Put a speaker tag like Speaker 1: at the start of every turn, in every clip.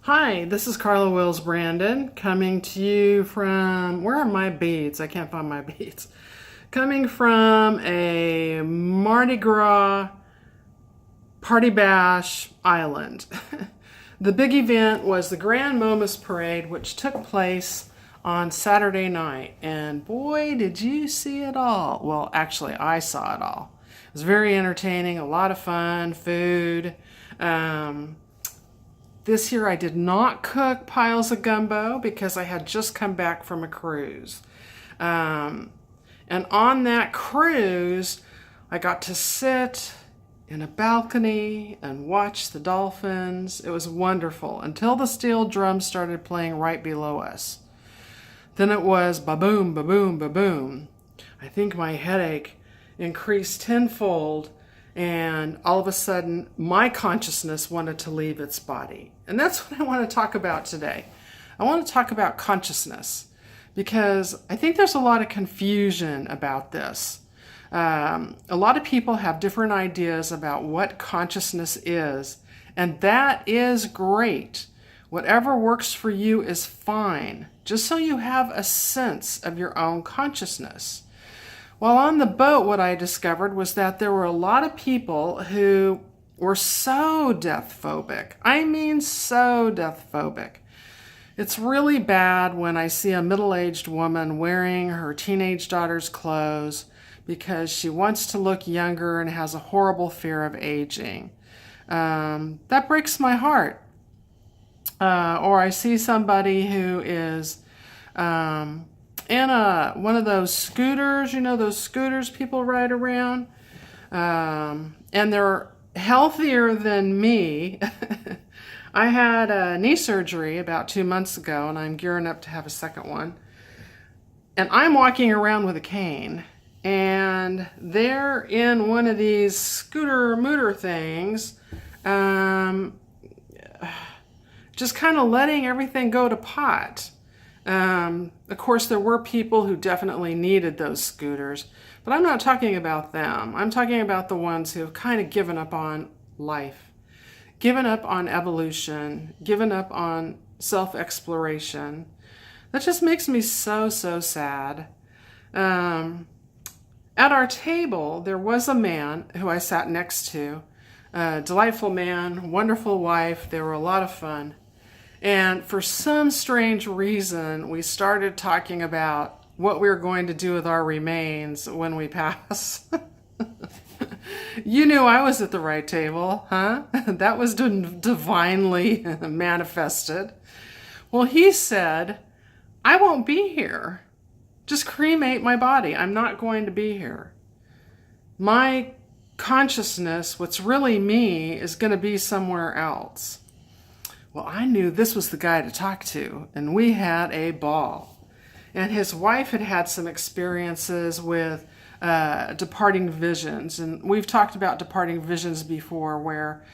Speaker 1: Hi, this is Carla Wills Brandon coming to you from, where are my beads? I can't find my beads. Coming from a Mardi Gras party bash island. The big event was the Grand Momus Parade, which took place on Saturday night. And boy, did you see it all. Well, actually, I saw it all. It was very entertaining, a lot of fun, food. This year I did not cook piles of gumbo because I had just come back from a cruise. And on that cruise, I got to sit in a balcony and watch the dolphins. It was wonderful until the steel drums started playing right below us. Then it was ba-boom, ba-boom, ba-boom. I think my headache increased tenfold, and all of a sudden my consciousness wanted to leave its body. And that's what I want to talk about today. I want to talk about consciousness because I think there's a lot of confusion about this. A lot of people have different ideas about what consciousness is, and that is great. Whatever works for you is fine, just so you have a sense of your own consciousness. While on the boat, what I discovered was that there were a lot of people who were so death phobic. I mean, so death phobic. It's really bad when I see a middle-aged woman wearing her teenage daughter's clothes because she wants to look younger and has a horrible fear of aging. That breaks my heart. Or I see somebody who is in one of those scooters, you know, those scooters people ride around, and they're healthier than me. I had knee surgery about 2 months ago, and I'm gearing up to have a second one. And I'm walking around with a cane, and they're in one of these scooter mooter things, just kind of letting everything go to pot. Of course, there were people who definitely needed those scooters, but I'm not talking about them. I'm talking about the ones who have kind of given up on life, given up on evolution, given up on self-exploration. That just makes me so, so sad. At our table, there was a man who I sat next to, a delightful man, wonderful wife. They were a lot of fun. And for some strange reason, we started talking about what we were going to do with our remains when we pass. You knew I was at the right table, huh? That was divinely manifested. Well, he said, I won't be here. Just cremate my body. I'm not going to be here. My consciousness, what's really me, is going to be somewhere else. Well, I knew this was the guy to talk to, and we had a ball. And his wife had had some experiences with departing visions, and we've talked about departing visions before, where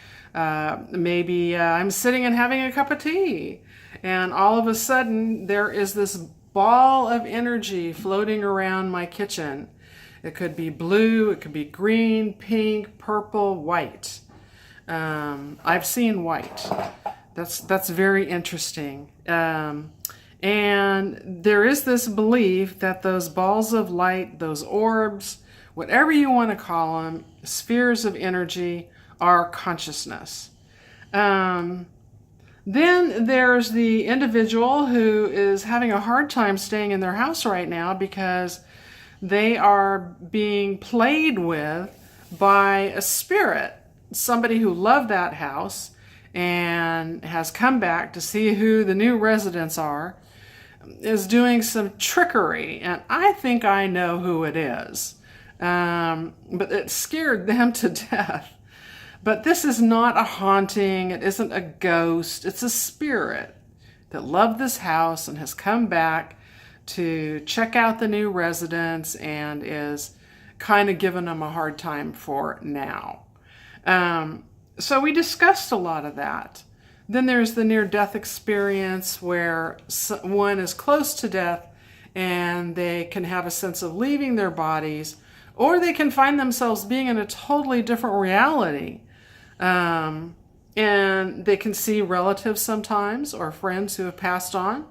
Speaker 1: maybe I'm sitting and having a cup of tea, and all of a sudden there is this ball of energy floating around my kitchen. It could be blue, it could be green, pink, purple, white. I've seen white. That's very interesting. And there is this belief that those balls of light, those orbs, whatever you want to call them, spheres of energy, are consciousness. Then there's the individual who is having a hard time staying in their house right now because they are being played with by a spirit, somebody who loved that house and has come back to see who the new residents are, is doing some trickery, and I think I know who it is. But it scared them to death. But this is not a haunting, it isn't a ghost, it's a spirit that loved this house and has come back to check out the new residents and is kind of giving them a hard time for now. So we discussed a lot of that. Then there's the near-death experience where one is close to death and they can have a sense of leaving their bodies, or they can find themselves being in a totally different reality. and they can see relatives sometimes or friends who have passed on.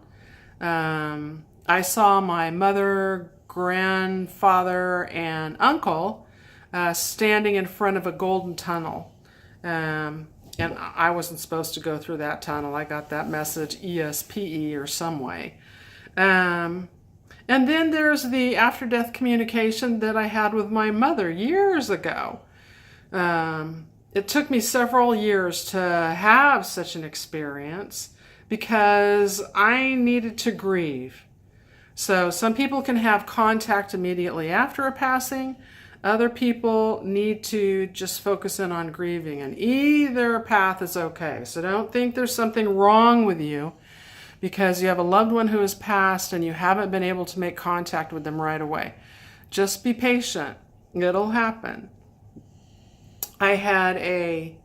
Speaker 1: I saw my mother, grandfather, and uncle standing in front of a golden tunnel. And I wasn't supposed to go through that tunnel. I got that message ESPE or some way. And then there's the after-death communication that I had with my mother years ago. It took me several years to have such an experience because I needed to grieve. So some people can have contact immediately after a passing. Other people need to just focus in on grieving, and either path is okay. So don't think there's something wrong with you because you have a loved one who has passed and you haven't been able to make contact with them right away. Just be patient. It'll happen. I had a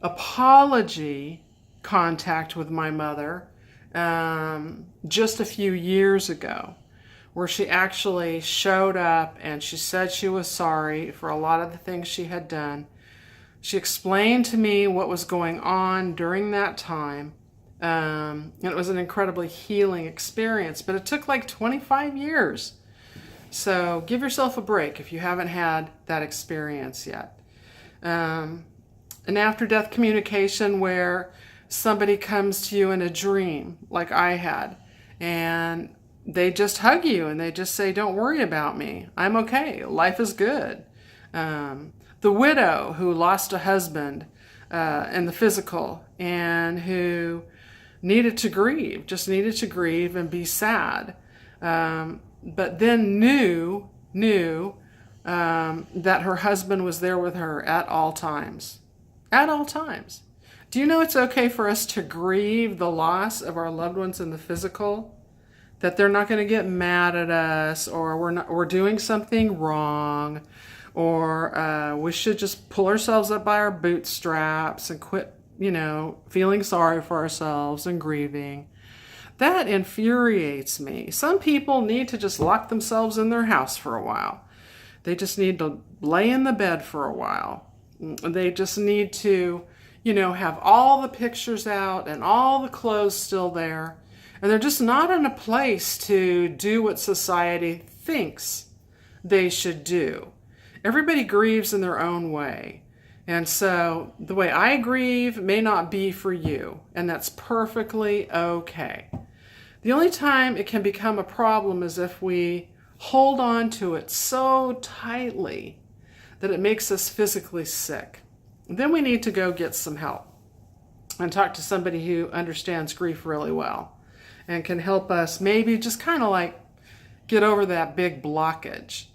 Speaker 1: apology contact with my mother just a few years ago, where she actually showed up and she said she was sorry for a lot of the things she had done. She explained to me what was going on during that time. And it was an incredibly healing experience, but it took like 25 years. So give yourself a break if you haven't had that experience yet. An after-death communication where somebody comes to you in a dream, like I had, and they just hug you and they just say, "Don't worry about me. I'm okay. Life is good." The widow who lost a husband in the physical and who needed to grieve, just needed to grieve and be sad, but then knew that her husband was there with her at all times. At all times. Do you know it's okay for us to grieve the loss of our loved ones in the physical? That they're not going to get mad at us, or we're doing something wrong, or we should just pull ourselves up by our bootstraps and quit, feeling sorry for ourselves and grieving. That infuriates me. Some people need to just lock themselves in their house for a while. They just need to lay in the bed for a while. They just need to, have all the pictures out and all the clothes still there. And they're just not in a place to do what society thinks they should do. Everybody grieves in their own way. And so the way I grieve may not be for you, and that's perfectly okay. The only time it can become a problem is if we hold on to it so tightly that it makes us physically sick. Then we need to go get some help and talk to somebody who understands grief really well and can help us maybe just kind of like get over that big blockage.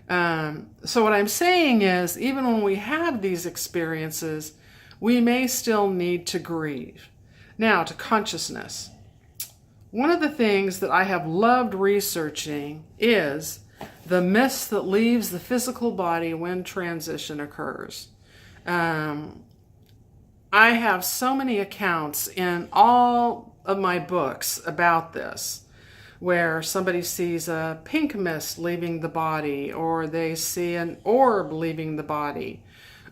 Speaker 1: So what I'm saying is, even when we have these experiences, we may still need to grieve. Now, to consciousness. One of the things that I have loved researching is the mist that leaves the physical body when transition occurs. I have so many accounts in all of my books about this, where somebody sees a pink mist leaving the body, or they see an orb leaving the body,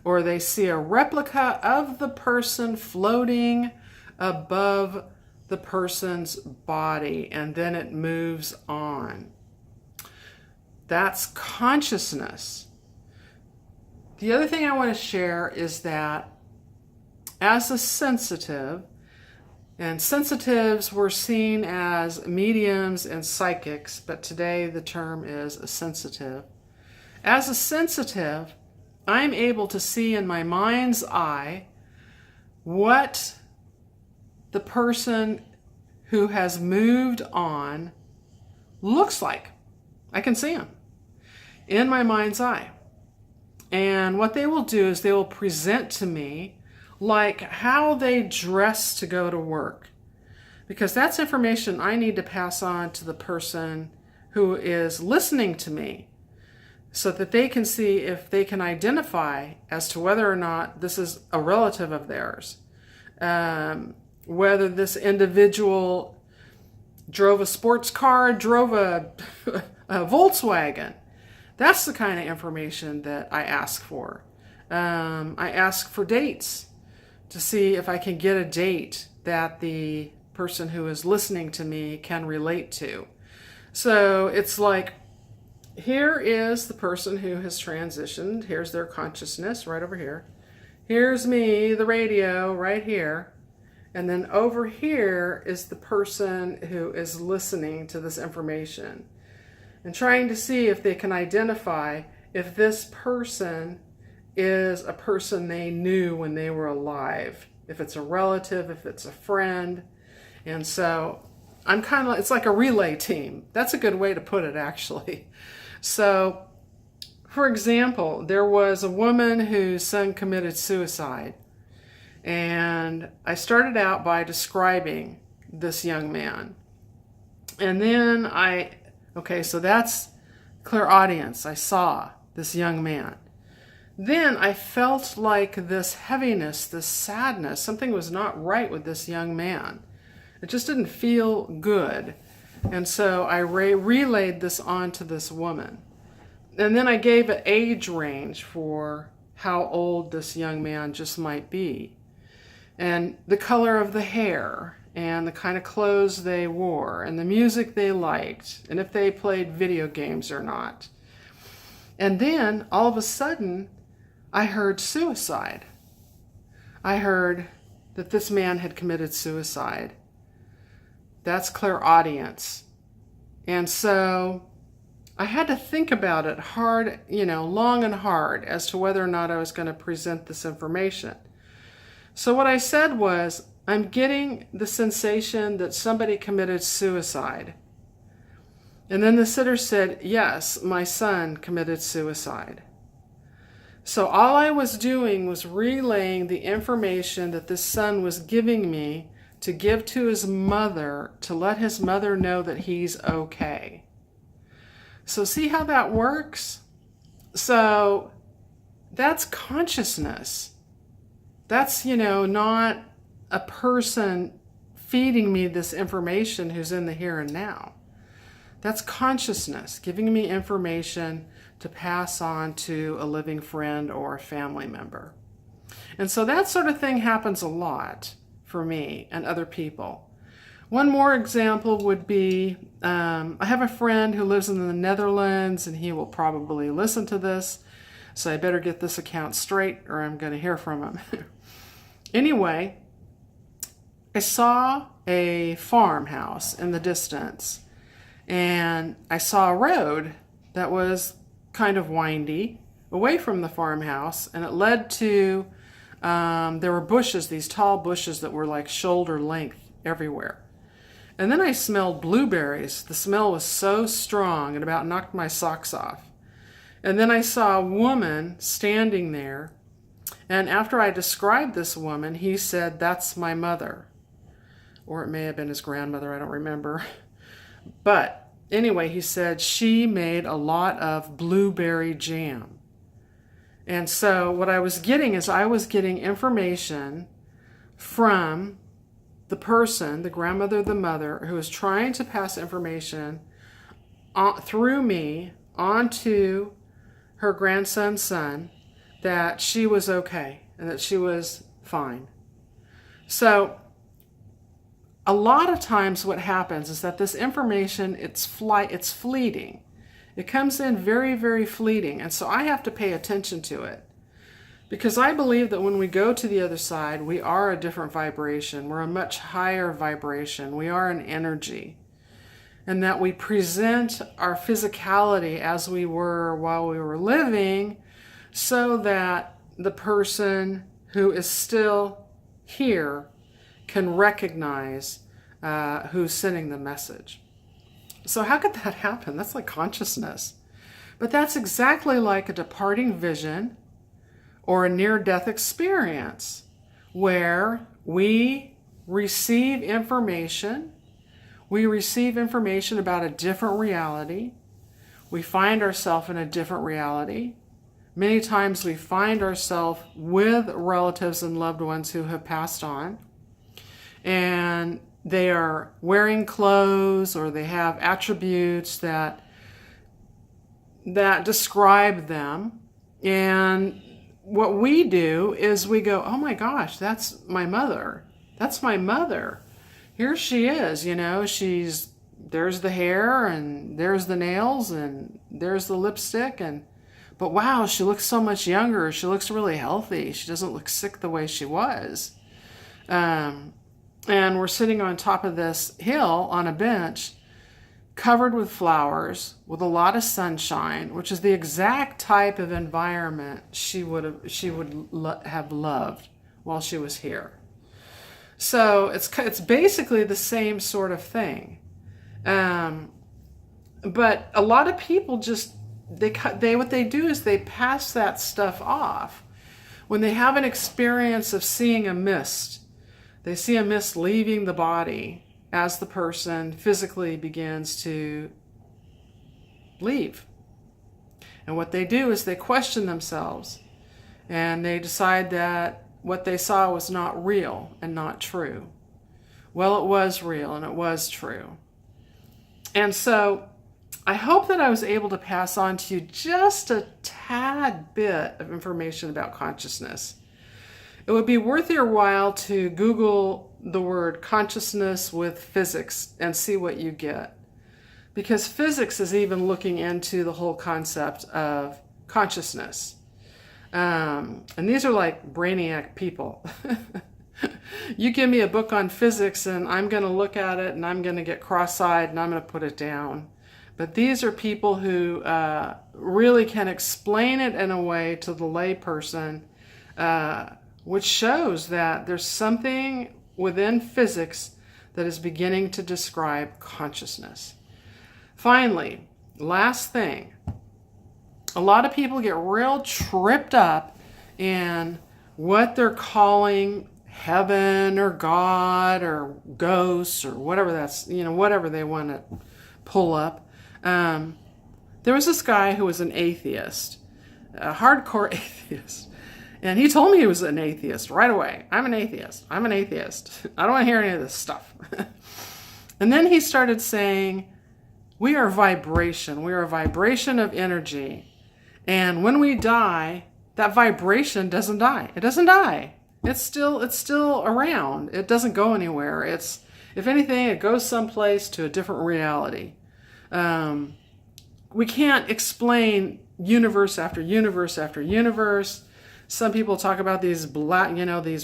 Speaker 1: or they see a replica of the person floating above the person's body, and then it moves on. That's consciousness. The other thing I want to share is that as a sensitive, and sensitives were seen as mediums and psychics, but today the term is a sensitive. As a sensitive, I'm able to see in my mind's eye what the person who has moved on looks like. I can see them in my mind's eye. And what they will do is they will present to me like how they dress to go to work, because that's information I need to pass on to the person who is listening to me, so that they can see if they can identify as to whether or not this is a relative of theirs, whether this individual drove a sports car, drove a Volkswagen. That's the kind of information that I ask for. I ask for dates to see if I can get a date that the person who is listening to me can relate to. So it's like, here is the person who has transitioned. Here's their consciousness right over here. Here's me, the radio, right here. And then over here is the person who is listening to this information and trying to see if they can identify if this person is a person they knew when they were alive, if it's a relative, if it's a friend. And so I'm kind of, it's like a relay team. That's a good way to put it, actually. So, for example, there was a woman whose son committed suicide. And I started out by describing this young man. And then okay, so that's clairaudience. I saw this young man. Then I felt like this heaviness, this sadness, something was not right with this young man. It just didn't feel good. And so I relayed this on to this woman. And then I gave an age range for how old this young man just might be. And the color of the hair, and the kind of clothes they wore, and the music they liked, and if they played video games or not. And then, all of a sudden, I heard suicide. I heard that this man had committed suicide. That's clairaudience. And so I had to think about it hard, long and hard, as to whether or not I was going to present this information. So what I said was, I'm getting the sensation that somebody committed suicide. And then the sitter said, yes, my son committed suicide. So all I was doing was relaying the information that this son was giving me to give to his mother, to let his mother know that he's okay. So see how that works? So that's consciousness. That's, not a person feeding me this information who's in the here and now. That's consciousness, giving me information to pass on to a living friend or a family member. And so that sort of thing happens a lot for me and other people. One more example would be, I have a friend who lives in the Netherlands, and he will probably listen to this, so I better get this account straight or I'm going to hear from him. Anyway, I saw a farmhouse in the distance, and I saw a road that was kind of windy away from the farmhouse, and it led to, there were bushes, these tall bushes that were like shoulder length everywhere. And then I smelled blueberries. The smell was so strong, it about knocked my socks off. And then I saw a woman standing there, and after I described this woman, he said, that's my mother. Or it may have been his grandmother, I don't remember. But anyway, he said she made a lot of blueberry jam. And so what I was getting is I was getting information from the person, the grandmother, the mother, who was trying to pass information through me onto her grandson's son, that she was okay and that she was fine. So a lot of times what happens is that this information, it's fleeting. It comes in very, very fleeting. And so I have to pay attention to it, because I believe that when we go to the other side, we are a different vibration. We're a much higher vibration. We are an energy. And that we present our physicality as we were while we were living, so that the person who is still here can recognize who's sending the message. So how could that happen? That's like consciousness. But that's exactly like a departing vision or a near-death experience, where we receive information. We receive information about a different reality. We find ourselves in a different reality. Many times we find ourselves with relatives and loved ones who have passed on, and they are wearing clothes, or they have attributes that describe them, and what we do is we go, oh my gosh, that's my mother. That's my mother. Here she is, there's the hair and there's the nails and there's the lipstick, but wow, she looks so much younger. She looks really healthy. She doesn't look sick the way she was. And we're sitting on top of this hill on a bench covered with flowers, with a lot of sunshine, which is the exact type of environment she would have loved while she was here. So it's basically the same sort of thing. But a lot of people just, what they do is they pass that stuff off. When they have an experience of seeing a mist, they see a mist leaving the body as the person physically begins to leave. And what they do is they question themselves, and they decide that what they saw was not real and not true. Well, it was real and it was true. And so I hope that I was able to pass on to you just a tad bit of information about consciousness. It would be worth your while to Google the word consciousness with physics and see what you get. Because physics is even looking into the whole concept of consciousness. And these are like brainiac people. You give me a book on physics and I'm going to look at it and I'm going to get cross-eyed and I'm going to put it down. But these are people who really can explain it in a way to the lay person, which shows that there's something within physics that is beginning to describe consciousness. Finally, last thing, a lot of people get real tripped up in what they're calling heaven or God or ghosts or whatever whatever they want to pull up. There was this guy who was an atheist, a hardcore atheist. And he told me he was an atheist right away. I'm an atheist. I'm an atheist. I don't want to hear any of this stuff. And then he started saying, we are vibration. We are a vibration of energy. And when we die, that vibration doesn't die. It doesn't die. It's still around. It doesn't go anywhere. If anything, it goes someplace to a different reality. We can't explain universe after universe after universe. Some people talk about these these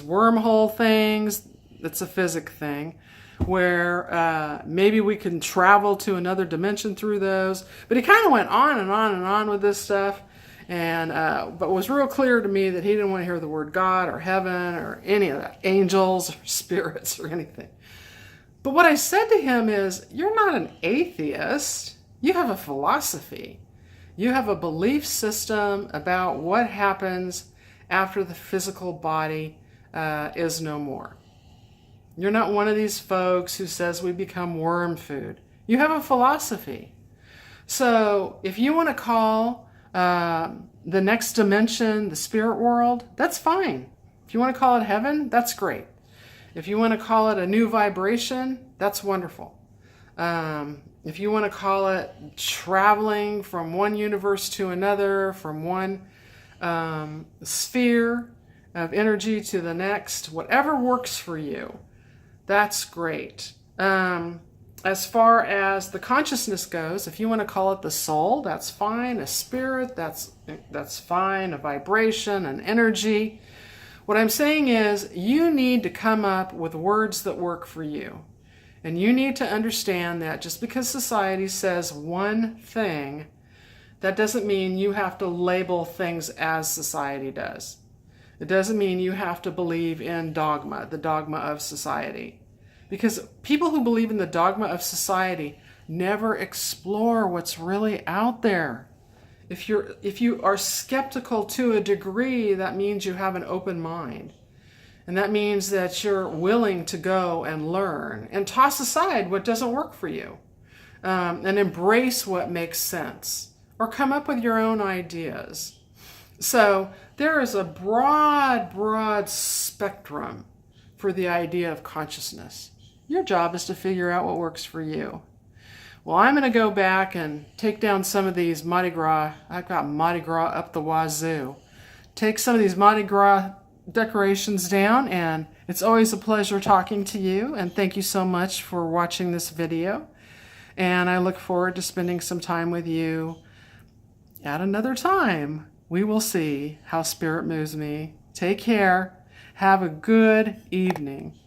Speaker 1: wormhole things. It's a physics thing where maybe we can travel to another dimension through those. But he kind of went on and on and on with this stuff. And but it was real clear to me that he didn't want to hear the word God or heaven or any of that, angels or spirits or anything. But what I said to him is, you're not an atheist. You have a philosophy. You have a belief system about what happens after the physical body is no more. You're not one of these folks who says we become worm food. You have a philosophy. So if you want to call the next dimension the spirit world, that's fine. If you want to call it heaven, that's great. If you want to call it a new vibration, that's wonderful. If you want to call it traveling from one universe to another, from one sphere of energy to the next, whatever works for you, that's great. As far as the consciousness goes, if you want to call it the soul, that's fine. A spirit, that's fine. A vibration, an energy. What I'm saying is you need to come up with words that work for you. And you need to understand that just because society says one thing, that doesn't mean you have to label things as society does. It doesn't mean you have to believe in dogma, the dogma of society. Because people who believe in the dogma of society never explore what's really out there. If you are skeptical to a degree, that means you have an open mind. And that means that you're willing to go and learn and toss aside what doesn't work for you, and embrace what makes sense, or come up with your own ideas. So there is a broad spectrum for the idea of consciousness. Your job is to figure out what works for you. Well, I'm going to go back and take down some of these Mardi Gras. I've got Mardi Gras up the wazoo. take some of these Mardi Gras decorations down, and it's always a pleasure talking to you, and thank you so much for watching this video, and I look forward to spending some time with you at another time. We will see how Spirit moves me. Take care. Have a good evening.